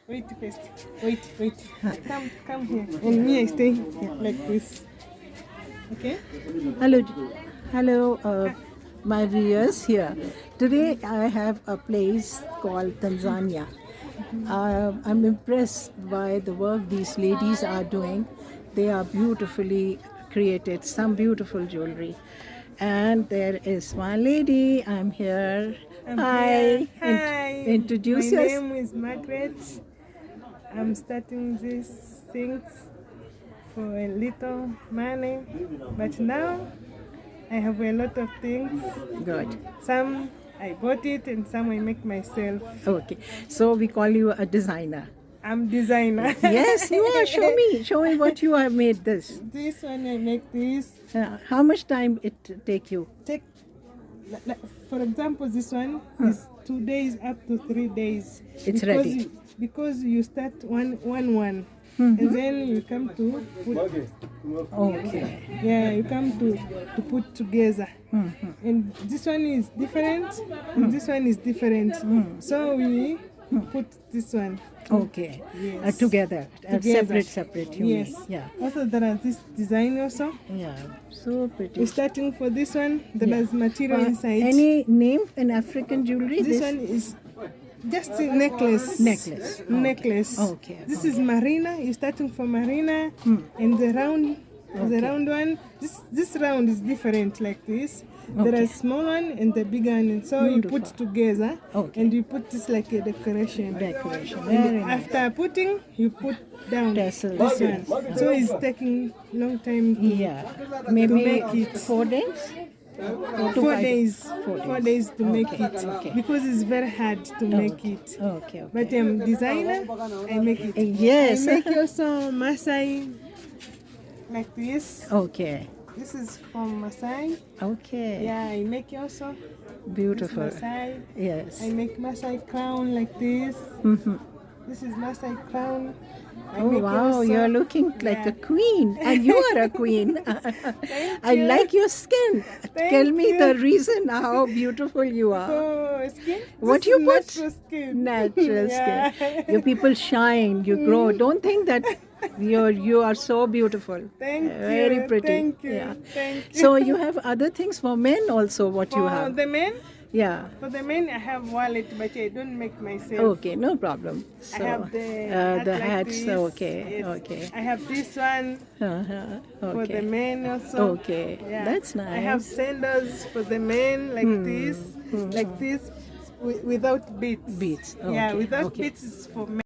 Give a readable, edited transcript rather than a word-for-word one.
Wait first. Wait. Come here. And me, I stay here, like this. Okay? Hello, my viewers here. Today I have a place called Tanzania. I'm impressed by the work these ladies are doing. They are beautifully created, some beautiful jewelry. And there is one lady. I'm here. I'm Hi. here. Hi. Introduce My yourself. name is Margaret. I'm starting these things for a little money, but now I have a lot of things. Good. Some I bought it and some I make myself. Okay. So we call you a designer. I'm designer. Yes, you are. Show me what you have made this. This one I make this. How much time it take you? For example, this one is 2 days up to 3 days. It's ready. Because you start one, and then you come to put. Okay. Yeah, you come to put together. And this one is different. And this one is different. So we put this one. Okay. Yes. Together. Separate. You Yes. mean. Yeah. Also, there are this design also. Yeah. So pretty. We're starting for this one. There is material inside. Any name in African jewelry? This one is just a necklace. Necklace. Okay. Necklace. Okay. This is marina. You're starting from marina, and the round one. This round is different, like this. There are small one and the big one, and so you put together, and you put this like a decoration. Very nice. After putting, you put down Tassels. this one. So it's taking long time to Maybe make it. 4 days. 4 days. 4 days to make it. Okay. Because it's very hard to make it. Okay. But I'm designer, I make it. Yes. I make also Masai like this. Okay. This is from Masai. Okay. Yeah, I make also Beautiful. this Masai. Yes. I make Masai crown like this. This is Masai crown. I Oh make wow, also- you're looking like Yeah. a queen, and you are a queen. I you. like your skin. Thank Tell me you. the reason how beautiful you are. Oh, skin? What This you is put? Natural skin. Natural Yeah. skin. Your people shine. You grow. Don't think that you are so beautiful. Thank you. Very pretty. Thank you. Yeah. Thank you. So you have other things for men also. What you For have? the men, Yeah. for the men, I have wallet, but I don't make myself. Okay, no problem. So, I have the hat like hats. this. Okay. Yes. Okay. I have this one for the Okay. men also. Okay. Yeah. That's nice. I have sandals for the men like this, without beads. Beads. Yeah, Okay, without okay. beads is for men.